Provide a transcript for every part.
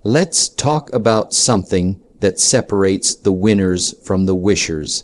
Let's talk about something that separates the winners from the wishers.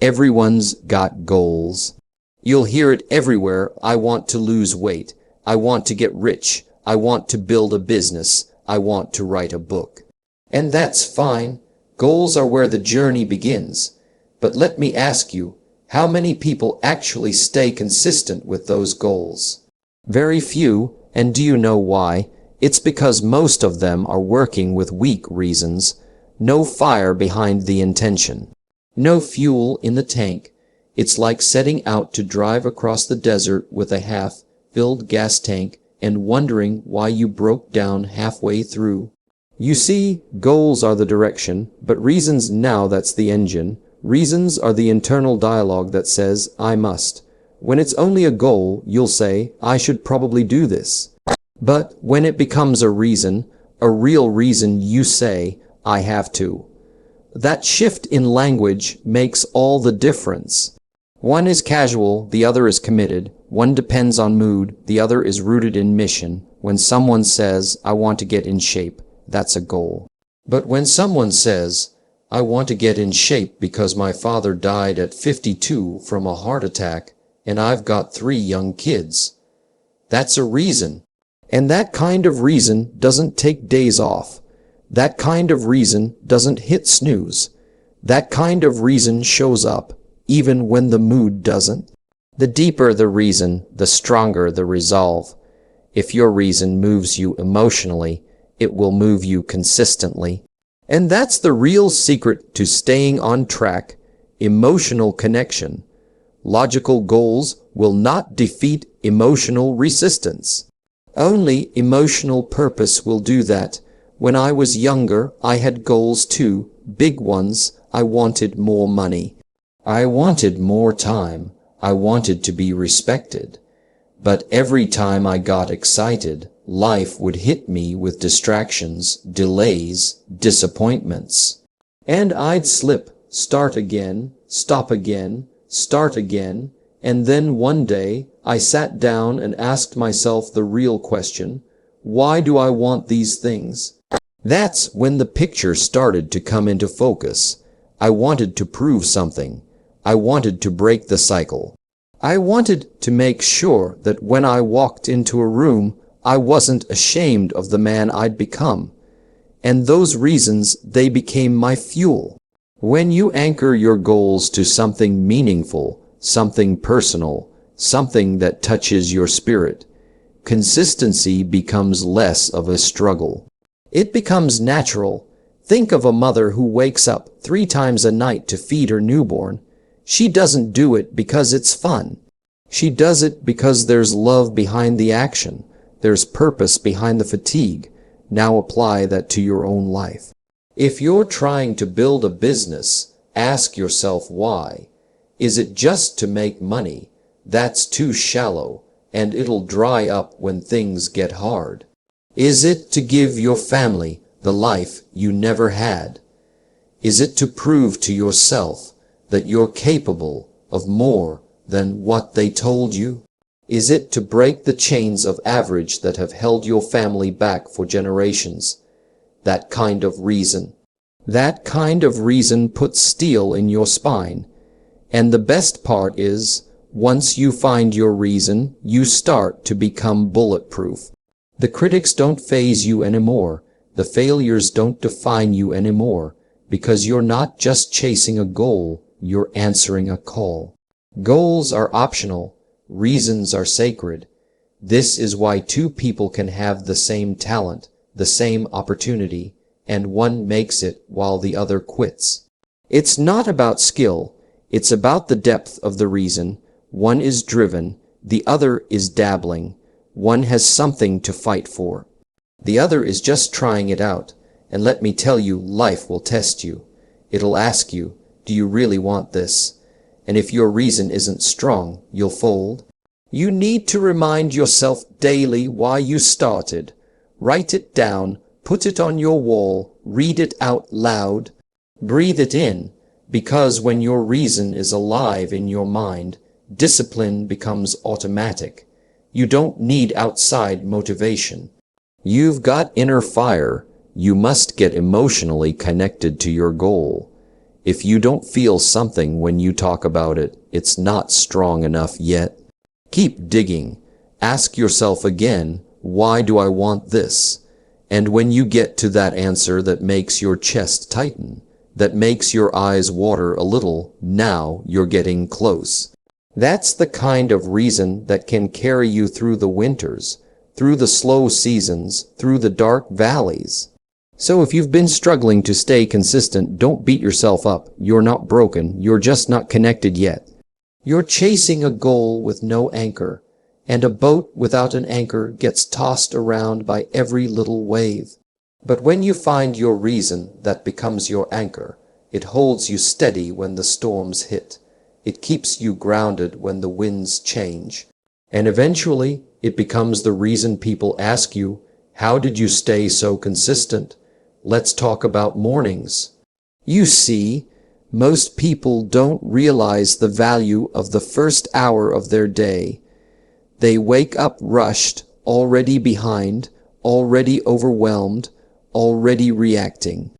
Everyone's got goals. You'll hear it everywhere. I want to lose weight. I want to get rich. I want to build a business. I want to write a book. And that's fine. Goals are where the journey begins. But let me ask you, how many people actually stay consistent with those goals? Very few. And do you know why? It's because most of them are working with weak reasons. No fire behind the intention. No fuel in the tank. It's like setting out to drive across the desert with a half-filled gas tank and wondering why you broke down halfway through. You see, goals are the direction, but reasons, now that's the engine. Reasons are the internal dialogue that says, I must. When it's only a goal, you'll say, I should probably do this. But when it becomes a reason, a real reason, you say, I have to. That shift in language makes all the difference. One is casual, the other is committed. One depends on mood, the other is rooted in mission. When someone says, I want to get in shape, that's a goal. But when someone says, I want to get in shape because my father died at 52 from a heart attack and I've got 3 young kids, that's a reason. And that kind of reason doesn't take days off. That kind of reason doesn't hit snooze. That kind of reason shows up, even when the mood doesn't. The deeper the reason, the stronger the resolve. If your reason moves you emotionally, it will move you consistently. And that's the real secret to staying on track: emotional connection. Logical goals will not defeat emotional resistance. Only emotional purpose will do that. When I was younger, I had goals too, big ones. I wanted more money. I wanted more time. I wanted to be respected. But every time I got excited, life would hit me with distractions, delays, disappointments. And I'd slip, start again, stop again, start again, and then one day I sat down and asked myself the real question: why do I want these things? That's when the picture started to come into focus. I wanted to prove something. I wanted to break the cycle. I wanted to make sure that when I walked into a room, I wasn't ashamed of the man I'd become. And those reasons, they became my fuel. When you anchor your goals to something meaningful, something personal, something that touches your spirit, consistency becomes less of a struggle. It becomes natural. Think of a mother who wakes up 3 times a night to feed her newborn. She doesn't do it because it's fun. She does it because there's love behind the action. There's purpose behind the fatigue. Now apply that to your own life. If you're trying to build a business, ask yourself why. Is it just to make money? That's too shallow, and it'll dry up when things get hard. Is it to give your family the life you never had? Is it to prove to yourself that you're capable of more than what they told you? Is it to break the chains of average that have held your family back for generations? That kind of reason. That kind of reason puts steel in your spine. And the best part is, once you find your reason, you start to become bulletproof. The critics don't faze you anymore. The failures don't define you anymore, because you're not just chasing a goal, you're answering a call. Goals are optional. Reasons are sacred. This is why 2 people can have the same talent, the same opportunity, and one makes it while the other quits. It's not about skill. It's about the depth of the reason. One is driven. The other is dabbling. One has something to fight for. The other is just trying it out. And let me tell you, life will test you. It'll ask you, do you really want this? And if your reason isn't strong, you'll fold. You need to remind yourself daily why you started. Write it down, put it on your wall, read it out loud. Breathe it in, because when your reason is alive in your mind, discipline becomes automatic. You don't need outside motivation. You've got inner fire. You must get emotionally connected to your goal. If you don't feel something when you talk about it, it's not strong enough yet. Keep digging. Ask yourself again, why do I want this? And when you get to that answer that makes your chest tighten, that makes your eyes water a little, now you're getting close. That's the kind of reason that can carry you through the winters, through the slow seasons, through the dark valleys. So if you've been struggling to stay consistent, don't beat yourself up. You're not broken. You're just not connected yet. You're chasing a goal with no anchor, and a boat without an anchor gets tossed around by every little wave. But when you find your reason that becomes your anchor, it holds you steady when the storms hit. It keeps you grounded when the winds change. And eventually, it becomes the reason people ask you, how did you stay so consistent? Let's talk about mornings. You see, most people don't realize the value of the first hour of their day. They wake up rushed, already behind, already overwhelmed, already reacting.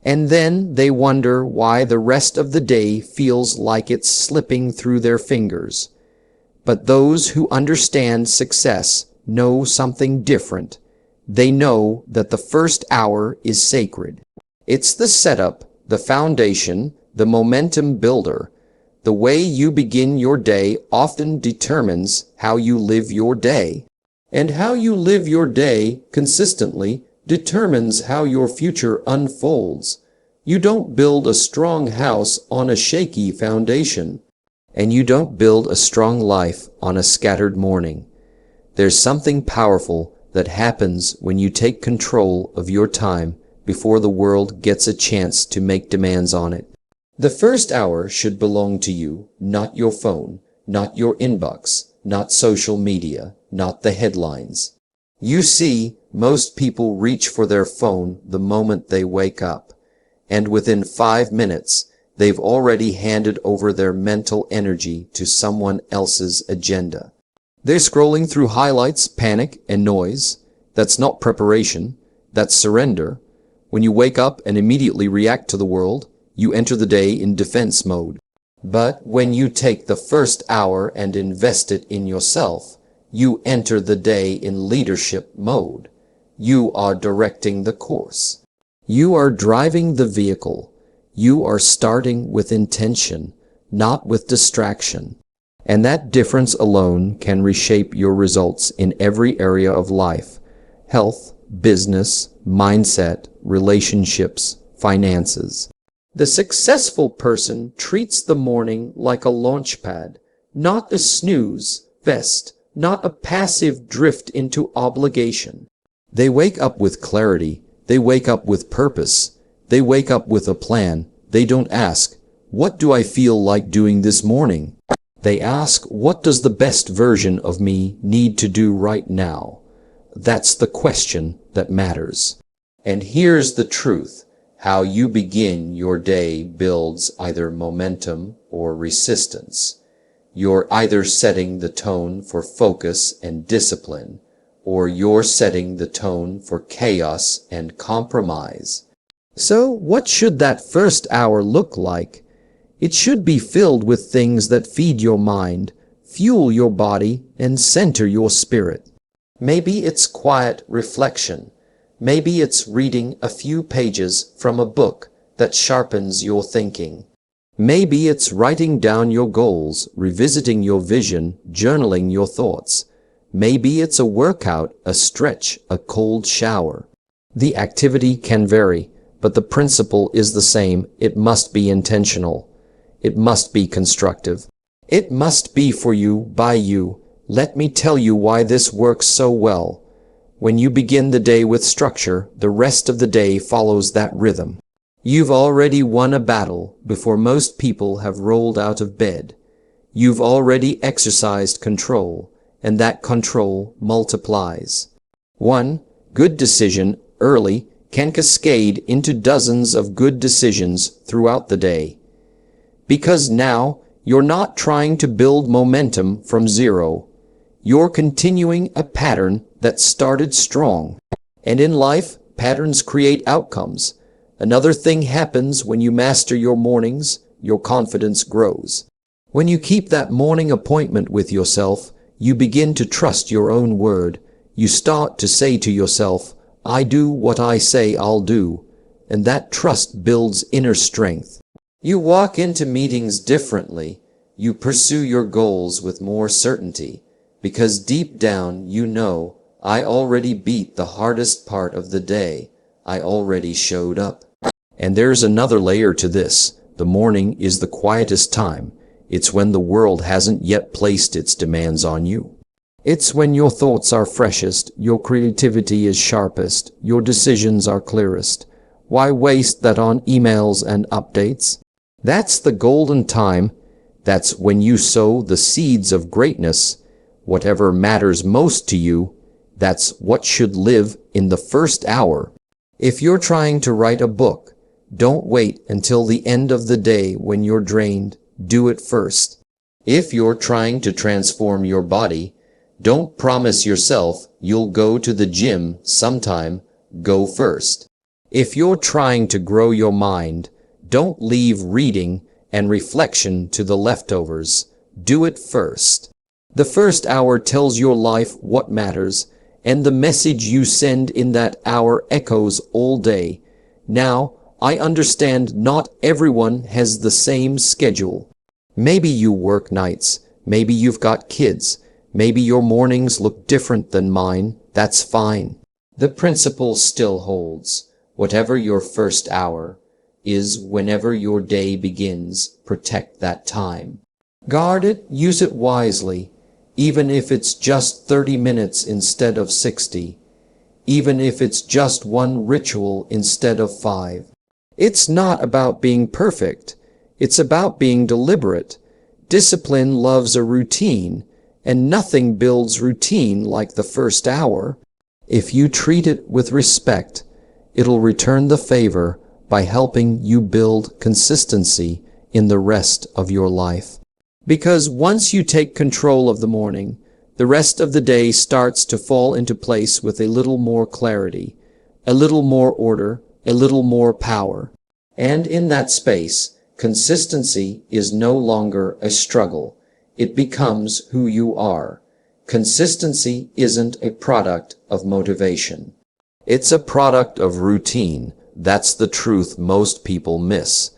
And then they wonder why the rest of the day feels like it's slipping through their fingers. But those who understand success know something different. They know that the first hour is sacred. It's the setup, the foundation, the momentum builder. The way you begin your day often determines how you live your day. And how you live your day consistently determines how your future unfolds. You don't build a strong house on a shaky foundation. And you don't build a strong life on a scattered morning. There's something powerful that happens when you take control of your time before the world gets a chance to make demands on it. The first hour should belong to you, not your phone, not your inbox, not social media, not the headlines. You see, most people reach for their phone the moment they wake up, and within 5 minutes, they've already handed over their mental energy to someone else's agenda. They're scrolling through highlights, panic, and noise. That's not preparation. That's surrender. When you wake up and immediately react to the world, you enter the day in defense mode. But when you take the first hour and invest it in yourself, you enter the day in leadership mode. You are directing the course. You are driving the vehicle. You are starting with intention, not with distraction. And that difference alone can reshape your results in every area of life: health, business, mindset, relationships, finances. The successful person treats the morning like a launch pad, not a snooze vest, not a passive drift into obligation. They wake up with clarity. They wake up with purpose. They wake up with a plan. They don't ask, what do I feel like doing this morning? They ask, what does the best version of me need to do right now? That's the question that matters. And here's the truth. How you begin your day builds either momentum or resistance. You're either setting the tone for focus and discipline, or you're setting the tone for chaos and compromise. So what should that first hour look like? It should be filled with things that feed your mind, fuel your body, and center your spirit. Maybe it's quiet reflection. Maybe it's reading a few pages from a book that sharpens your thinking. Maybe it's writing down your goals, revisiting your vision, journaling your thoughts. Maybe it's a workout, a stretch, a cold shower. The activity can vary, but the principle is the same. It must be intentional. It must be constructive. It must be for you, by you. Let me tell you why this works so well. When you begin the day with structure, the rest of the day follows that rhythm. You've already won a battle before most people have rolled out of bed. You've already exercised control, and that control multiplies. One good decision early can cascade into dozens of good decisions throughout the day. Because now you're not trying to build momentum from zero. You're continuing a pattern that started strong. And in life, Patterns create outcomes. Another thing happens when you master your mornings, your confidence grows. When you keep that morning appointment with yourself, you begin to trust your own word. You start to say to yourself, I do what I say I'll do. And that trust builds inner strength. You walk into meetings differently. You pursue your goals with more certainty. Because deep down you know, I already beat the hardest part of the day. I already showed up. And there's another layer to this. The morning is the quietest time. It's when the world hasn't yet placed its demands on you. It's when your thoughts are freshest, your creativity is sharpest, your decisions are clearest. Why waste that on emails and updates? That's the golden time. That's when you sow the seeds of greatness. Whatever matters most to you, that's what should live in the first hour. If you're trying to write a book, don't wait until the end of the day when you're drained. Do it first. If you're trying to transform your body, don't promise yourself you'll go to the gym sometime. Go first. If you're trying to grow your mind, don't leave reading and reflection to the leftovers. Do it first. The first hour tells your life what matters, and the message you send in that hour echoes all day. Now, I understand not everyone has the same schedule. Maybe you work nights. Maybe you've got kids. Maybe your mornings look different than mine. That's fine. The principle still holds. Whatever your first hour is, whenever your day begins, protect that time. Guard it, use it wisely, even if it's just 30 minutes instead of 60, even if it's just one ritual instead of 5. It's not about being perfect. It's about being deliberate. Discipline loves a routine, and nothing builds routine like the first hour. If you treat it with respect, it'll return the favor by helping you build consistency in the rest of your life. Because once you take control of the morning, the rest of the day starts to fall into place with a little more clarity, a little more order, a little more power. And in that space, consistency is no longer a struggle. It becomes who you are. Consistency isn't a product of motivation. It's a product of routine. That's the truth most people miss.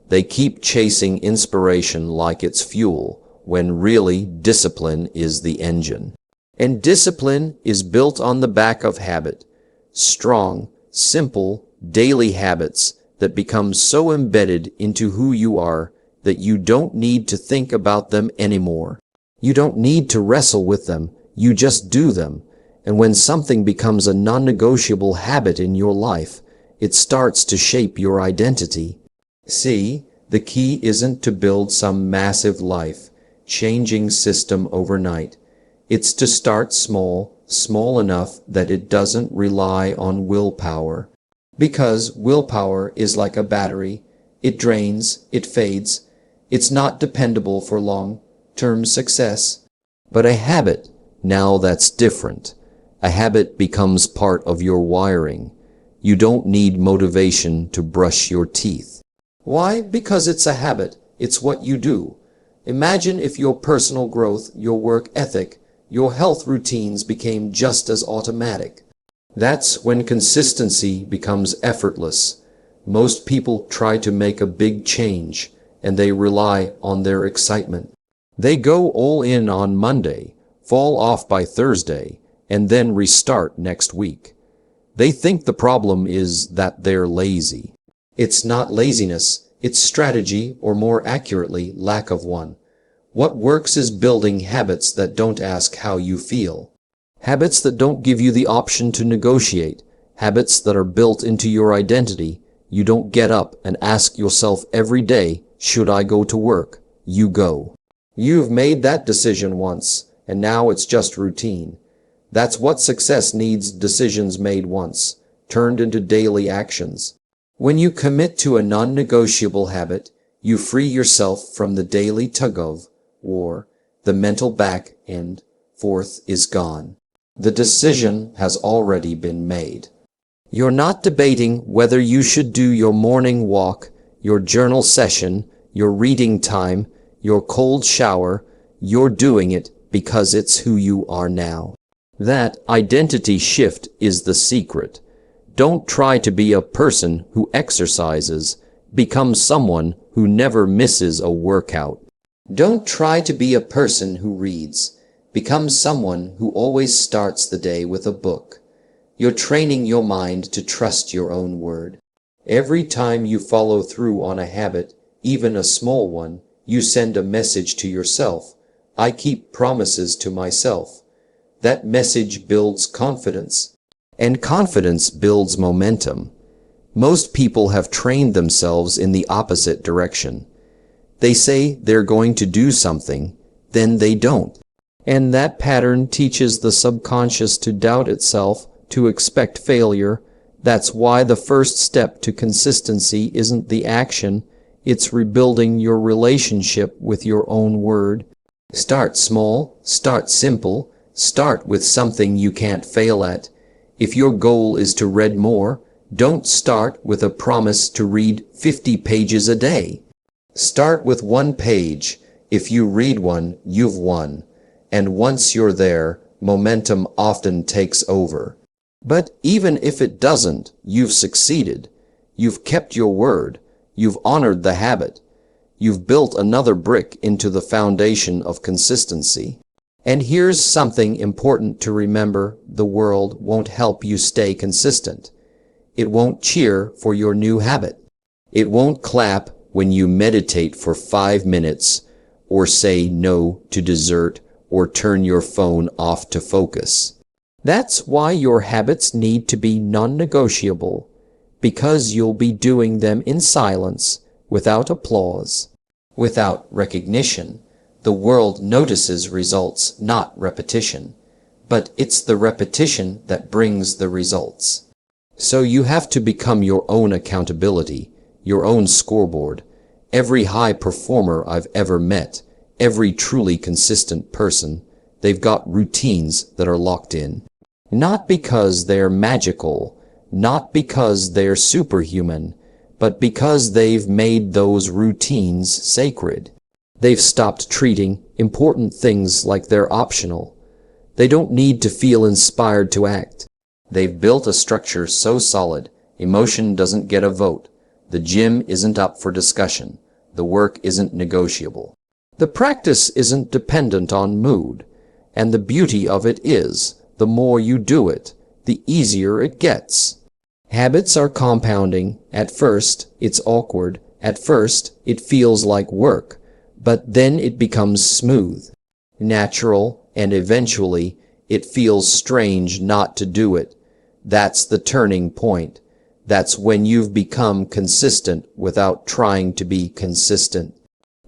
They keep chasing inspiration like it's fuel, when really discipline is the engine. And discipline is built on the back of habit. Strong, simple, daily habits that become so embedded into who you are that you don't need to think about them anymore. You don't need to wrestle with them. You just do them. And when something becomes a non-negotiable habit in your life, it starts to shape your identity. See, the key isn't to build some massive life-changing system overnight. It's to start small, small enough that it doesn't rely on willpower. Because willpower is like a battery. It drains, it fades. It's not dependable for long-term success. But a habit, now that's different. A habit becomes part of your wiring. You don't need motivation to brush your teeth. Why? Because it's a habit. It's what you do. Imagine if your personal growth, your work ethic, your health routines became just as automatic. That's when consistency becomes effortless. Most people try to make a big change, and they rely on their excitement. They go all in on Monday, fall off by Thursday, and then restart next week. They think the problem is that they're lazy. It's not laziness, it's strategy, or more accurately, lack of one. What works is building habits that don't ask how you feel. Habits that don't give you the option to negotiate. Habits that are built into your identity. You don't get up and ask yourself every day, should I go to work? You go. You've made that decision once, and now it's just routine. That's what success needs: decisions made once, turned into daily actions. When you commit to a non-negotiable habit, you free yourself from the daily tug-of-war. The mental back and forth is gone. The decision has already been made. You're not debating whether you should do your morning walk, your journal session, your reading time, your cold shower. You're doing it because it's who you are now. That identity shift is the secret. Don't try to be a person who exercises. Become someone who never misses a workout. Don't try to be a person who reads. Become someone who always starts the day with a book. You're training your mind to trust your own word. Every time you follow through on a habit, even a small one, you send a message to yourself. I keep promises to myself. That message builds confidence, and confidence builds momentum. Most people have trained themselves in the opposite direction. They say they're going to do something, then they don't. And that pattern teaches the subconscious to doubt itself, to expect failure. That's why the first step to consistency isn't the action, it's rebuilding your relationship with your own word. Start small, start simple, start with something you can't fail at. If your goal is to read more, don't start with a promise to read 50 pages a day. Start with 1 page. If you read one, you've won. And once you're there, momentum often takes over. But even if it doesn't, you've succeeded. You've kept your word. You've honored the habit. You've built another brick into the foundation of consistency. And here's something important to remember: the world won't help you stay consistent. It won't cheer for your new habit. It won't clap when you meditate for 5 minutes, or say no to dessert, or turn your phone off to focus. That's why your habits need to be non-negotiable, because you'll be doing them in silence, without applause, without recognition. The world notices results, not repetition. But it's the repetition that brings the results. So you have to become your own accountability, your own scoreboard. Every high performer I've ever met, every truly consistent person, they've got routines that are locked in. Not because they're magical, not because they're superhuman, but because they've made those routines sacred. They've stopped treating important things like they're optional. They don't need to feel inspired to act. They've built a structure so solid, emotion doesn't get a vote. The gym isn't up for discussion. The work isn't negotiable. The practice isn't dependent on mood. And the beauty of it is, the more you do it, the easier it gets. Habits are compounding. At first, it's awkward. At first, it feels like work. But then it becomes smooth, natural, and eventually, it feels strange not to do it. That's the turning point. That's when you've become consistent without trying to be consistent.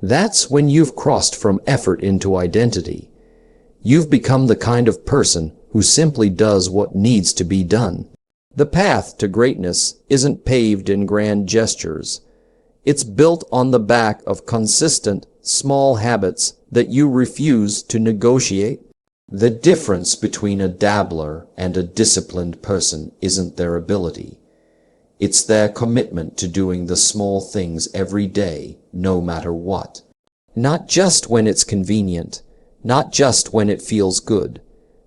That's when you've crossed from effort into identity. You've become the kind of person who simply does what needs to be done. The path to greatness isn't paved in grand gestures. It's built on the back of consistent, small habits that you refuse to negotiate. The difference between a dabbler and a disciplined person isn't their ability. It's their commitment to doing the small things every day, no matter what. Not just when it's convenient, not just when it feels good,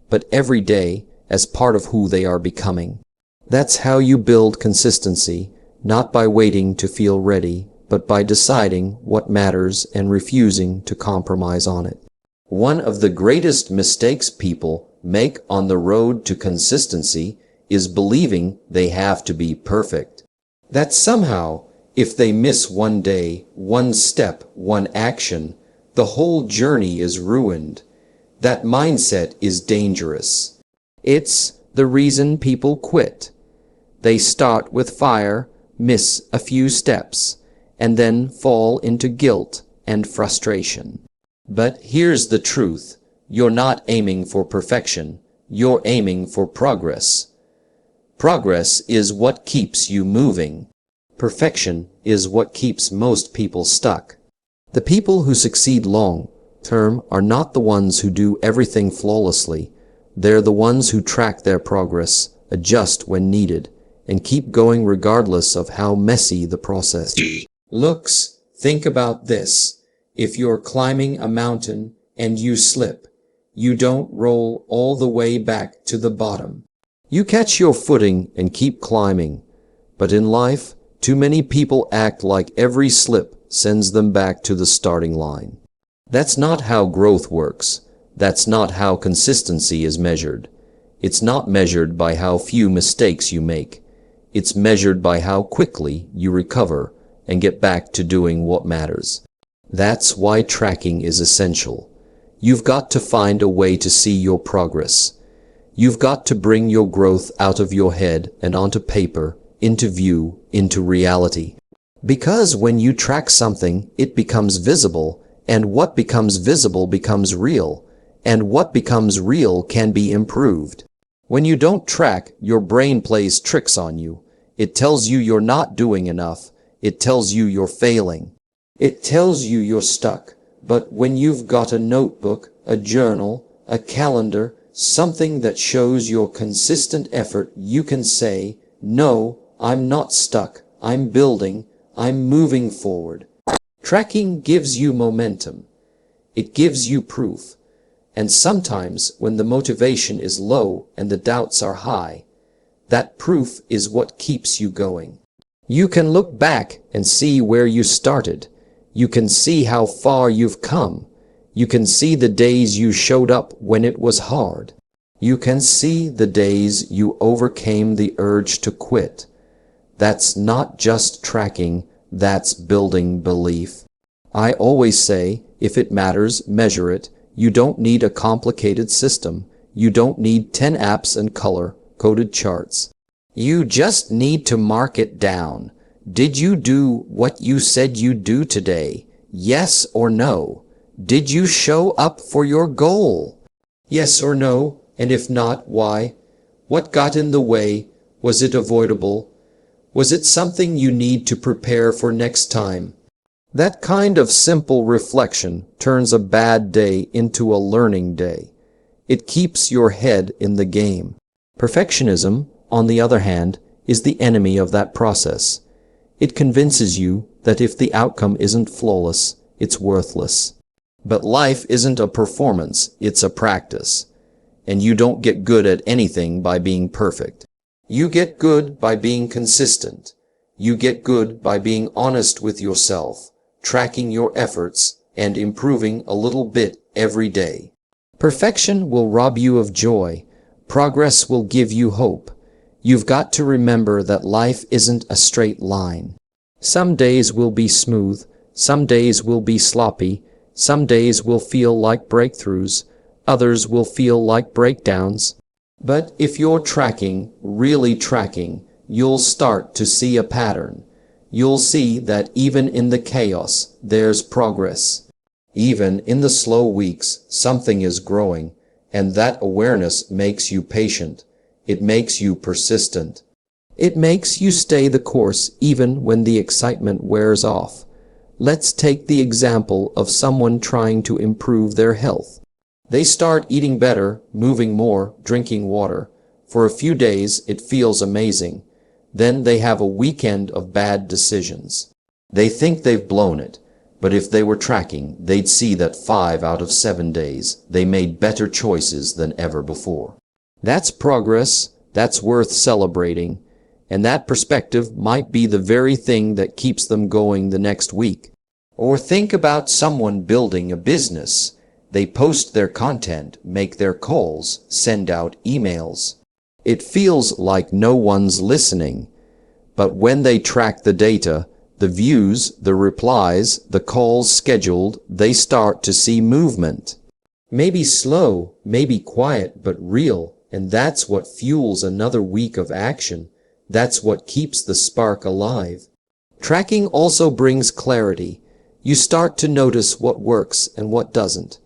but every day as part of who they are becoming. That's how you build consistency, not by waiting to feel ready, but by deciding what matters and refusing to compromise on it. One of the greatest mistakes people make on the road to consistency is believing they have to be perfect. That somehow, if they miss one day, one step, one action, the whole journey is ruined. That mindset is dangerous. It's the reason people quit. They start with fire, miss a few steps, and then fall into guilt and frustration. But here's the truth. You're not aiming for perfection. You're aiming for progress. Progress is what keeps you moving. Perfection is what keeps most people stuck. The people who succeed long-term are not the ones who do everything flawlessly. They're the ones who track their progress, adjust when needed, and keep going regardless of how messy the process looks. Think about this. If you're climbing a mountain and you slip, you don't roll all the way back to the bottom. You catch your footing and keep climbing. But in life, too many people act like every slip sends them back to the starting line. That's not how growth works. That's not how consistency is measured. It's not measured by how few mistakes you make. It's measured by how quickly you recover and get back to doing what matters. That's why tracking is essential. You've got to find a way to see your progress. You've got to bring your growth out of your head and onto paper, into view, into reality. Because when you track something, it becomes visible, and what becomes visible becomes real, and what becomes real can be improved. When you don't track, your brain plays tricks on you. It tells you you're not doing enough. It tells you you're failing. It tells you you're stuck. But when you've got a notebook, a journal, a calendar, something that shows your consistent effort, you can say, "No, I'm not stuck. I'm building. I'm moving forward." Tracking gives you momentum. It gives you proof. And sometimes when the motivation is low and the doubts are high, that proof is what keeps you going. You can look back and see where you started. You can see how far you've come. You can see the days you showed up when it was hard. You can see the days you overcame the urge to quit. That's not just tracking, that's building belief. I always say, if it matters, measure it. You don't need a complicated system. You don't need 10 apps and color-coded charts. You just need to mark it down. Did you do what you said you'd do today? Yes or no? Did you show up for your goal? Yes or no? And if not, why? What got in the way? Was it avoidable? Was it something you need to prepare for next time? That kind of simple reflection turns a bad day into a learning day. It keeps your head in the game. Perfectionism, on the other hand, is the enemy of that process. It convinces you that if the outcome isn't flawless, it's worthless. But life isn't a performance, it's a practice. And you don't get good at anything by being perfect. You get good by being consistent. You get good by being honest with yourself, tracking your efforts, and improving a little bit every day. Perfection will rob you of joy. Progress will give you hope. You've got to remember that life isn't a straight line. Some days will be smooth. Some days will be sloppy. Some days will feel like breakthroughs. Others will feel like breakdowns. But if you're tracking, really tracking, you'll start to see a pattern. You'll see that even in the chaos, there's progress. Even in the slow weeks, something is growing, and that awareness makes you patient. It makes you persistent. It makes you stay the course even when the excitement wears off. Let's take the example of someone trying to improve their health. They start eating better, moving more, drinking water. For a few days, it feels amazing. Then they have a weekend of bad decisions. They think they've blown it, but if they were tracking, they'd see that 5 out of 7 days, they made better choices than ever before. That's progress, that's worth celebrating, and that perspective might be the very thing that keeps them going the next week. Or think about someone building a business. They post their content, make their calls, send out emails. It feels like no one's listening. But when they track the data, the views, the replies, the calls scheduled, they start to see movement. Maybe slow, maybe quiet, but real. And that's what fuels another week of action. That's what keeps the spark alive. Tracking also brings clarity. You start to notice what works and what doesn't.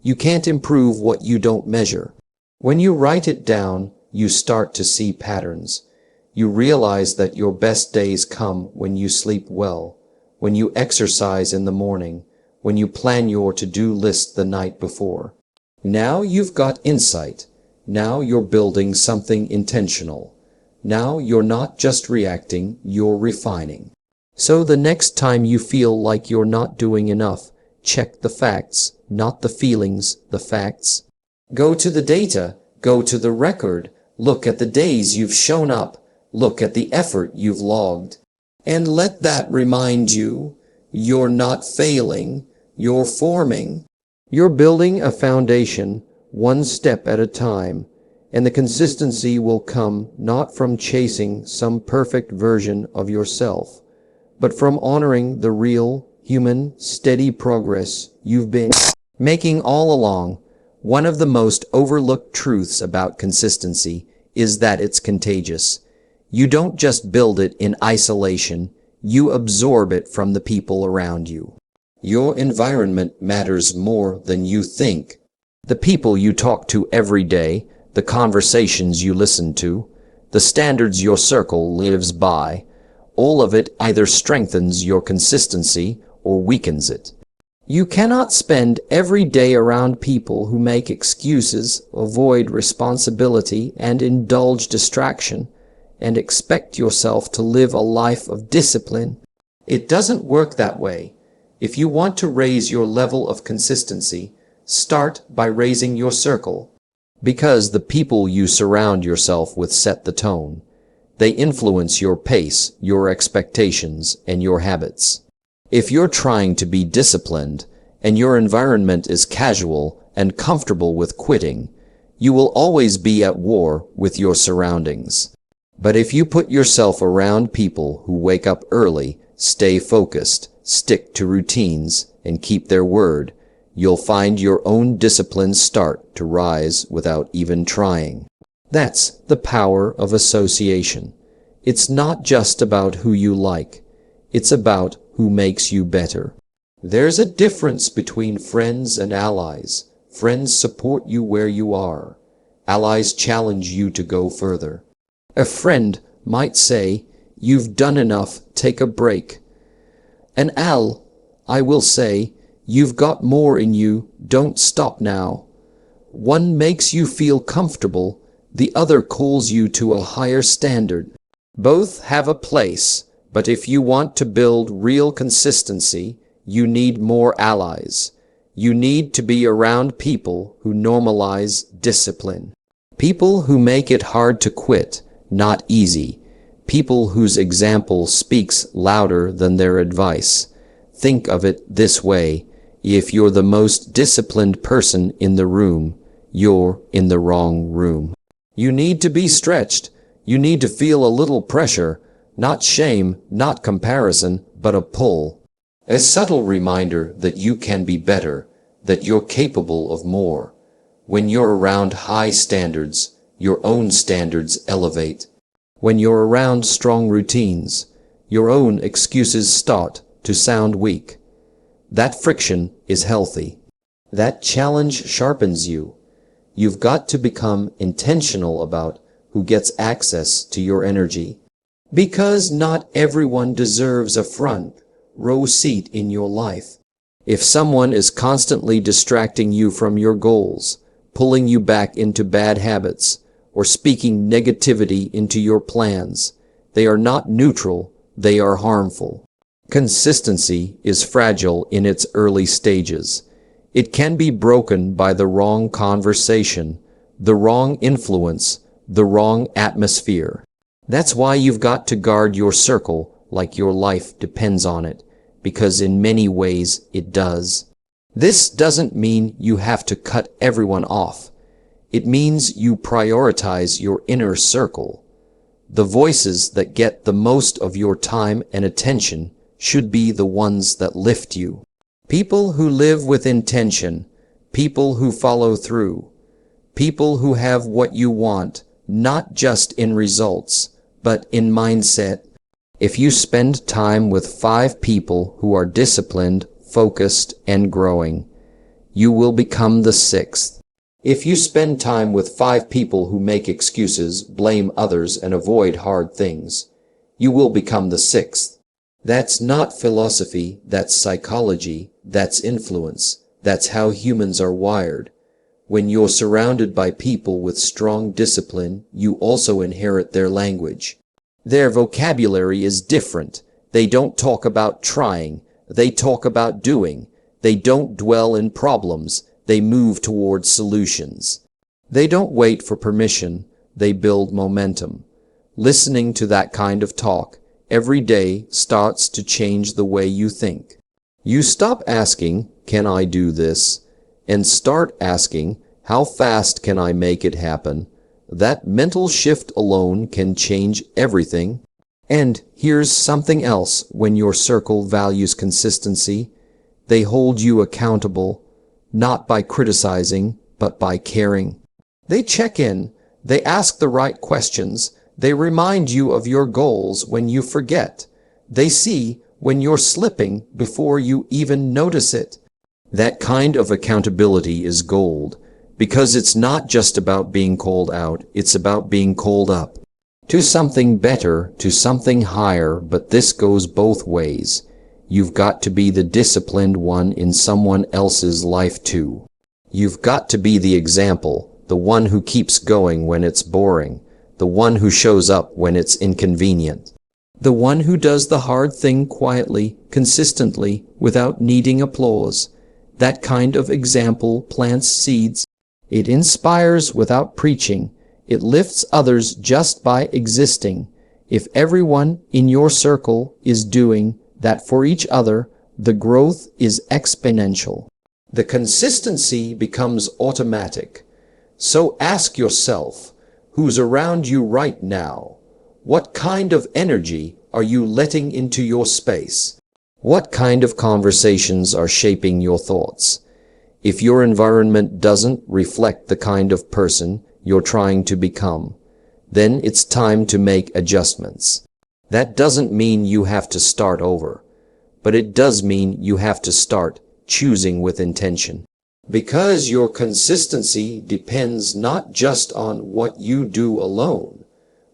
You can't improve what you don't measure. When you write it down, you start to see patterns. You realize that your best days come when you sleep well, when you exercise in the morning, when you plan your to-do list the night before. Now you've got insight. Now you're building something intentional. Now you're not just reacting, you're refining. So the next time you feel like you're not doing enough, check the facts, not the feelings, the facts. Go to the data, go to the record, look at the days you've shown up, look at the effort you've logged. And let that remind you, you're not failing, you're forming. You're building a foundation, one step at a time, and the consistency will come not from chasing some perfect version of yourself, but from honoring the real, human, steady progress you've been making all along. One of the most overlooked truths about consistency is that it's contagious. You don't just build it in isolation, you absorb it from the people around you. Your environment matters more than you think. The people you talk to every day, the conversations you listen to, the standards your circle lives by, all of it either strengthens your consistency or weakens it. You cannot spend every day around people who make excuses, avoid responsibility, and indulge distraction, and expect yourself to live a life of discipline. It doesn't work that way. If you want to raise your level of consistency, start by raising your circle. Because the people you surround yourself with set the tone. They influence your pace, your expectations, and your habits. If you're trying to be disciplined, and your environment is casual and comfortable with quitting, you will always be at war with your surroundings. But if you put yourself around people who wake up early, stay focused, stick to routines, and keep their word, you'll find your own discipline start to rise without even trying. That's the power of association. It's not just about who you like. It's about who makes you better. There's a difference between friends and allies. Friends support you where you are. Allies challenge you to go further. A friend might say, "You've done enough, take a break." An I will say, "You've got more in you, don't stop now." One makes you feel comfortable, the other calls you to a higher standard. Both have a place, but if you want to build real consistency, you need more allies. You need to be around people who normalize discipline. People who make it hard to quit, not easy. People whose example speaks louder than their advice. Think of it this way. If you're the most disciplined person in the room, you're in the wrong room. You need to be stretched. You need to feel a little pressure, not shame, not comparison, but a pull. A subtle reminder that you can be better, that you're capable of more. When you're around high standards, your own standards elevate. When you're around strong routines, your own excuses start to sound weak. That friction is healthy. That challenge sharpens you. You've got to become intentional about who gets access to your energy. Because not everyone deserves a front row seat in your life. If someone is constantly distracting you from your goals, pulling you back into bad habits, or speaking negativity into your plans, they are not neutral, they are harmful. Consistency is fragile in its early stages. It can be broken by the wrong conversation, the wrong influence, the wrong atmosphere. That's why you've got to guard your circle like your life depends on it, because in many ways it does. This doesn't mean you have to cut everyone off. It means you prioritize your inner circle. The voices that get the most of your time and attention should be the ones that lift you. People who live with intention, people who follow through, people who have what you want, not just in results, but in mindset. If you spend time with 5 people who are disciplined, focused, and growing, you will become the 6th. If you spend time with 5 people who make excuses, blame others, and avoid hard things, you will become the 6th. That's not philosophy, that's psychology, that's influence, that's how humans are wired. When you're surrounded by people with strong discipline, you also inherit their language. Their vocabulary is different. They don't talk about trying. They talk about doing. They don't dwell in problems. They move towards solutions. They don't wait for permission. They build momentum. Listening to that kind of talk every day starts to change the way you think. You stop asking, "Can I do this?" and start asking, "How fast can I make it happen?" That mental shift alone can change everything. And here's something else: when your circle values consistency, they hold you accountable, not by criticizing, but by caring. They check in, they ask the right questions, they remind you of your goals when you forget. They see when you're slipping before you even notice it. That kind of accountability is gold, because it's not just about being called out, it's about being called up. To something better, to something higher, but this goes both ways. You've got to be the disciplined one in someone else's life too. You've got to be the example, the one who keeps going when it's boring, the one who shows up when it's inconvenient, the one who does the hard thing quietly, consistently, without needing applause. That kind of example plants seeds. It inspires without preaching. It lifts others just by existing. If everyone in your circle is doing that for each other, the growth is exponential. The consistency becomes automatic. So ask yourself, who's around you right now? What kind of energy are you letting into your space? What kind of conversations are shaping your thoughts? If your environment doesn't reflect the kind of person you're trying to become, then it's time to make adjustments. That doesn't mean you have to start over, but it does mean you have to start choosing with intention. Because your consistency depends not just on what you do alone,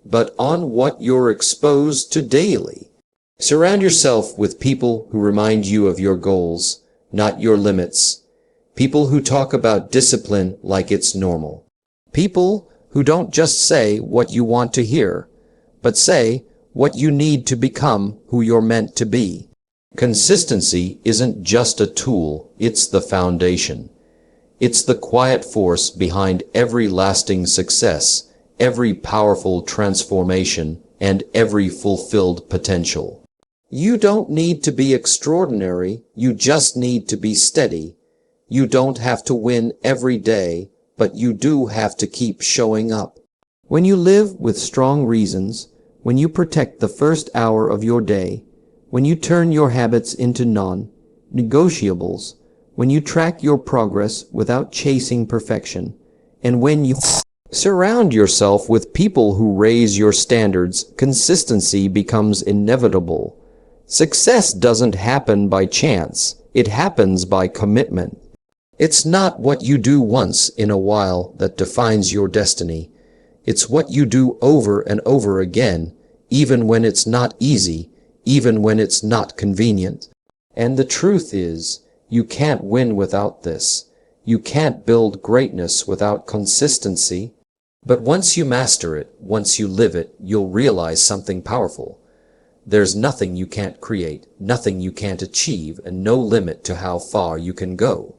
but on what you're exposed to daily. Surround yourself with people who remind you of your goals, not your limits. People who talk about discipline like it's normal. People who don't just say what you want to hear, but say what you need to become who you're meant to be. Consistency isn't just a tool, it's the foundation. It's the quiet force behind every lasting success, every powerful transformation, and every fulfilled potential. You don't need to be extraordinary, you just need to be steady. You don't have to win every day, but you do have to keep showing up. When you live with strong reasons, when you protect the first hour of your day, when you turn your habits into non-negotiables, when you track your progress without chasing perfection, and when you surround yourself with people who raise your standards, consistency becomes inevitable. Success doesn't happen by chance, it happens by commitment. It's not what you do once in a while that defines your destiny. It's what you do over and over again, even when it's not easy, even when it's not convenient. And the truth is, you can't win without this. You can't build greatness without consistency. But once you master it, once you live it, you'll realize something powerful. There's nothing you can't create, nothing you can't achieve, and no limit to how far you can go.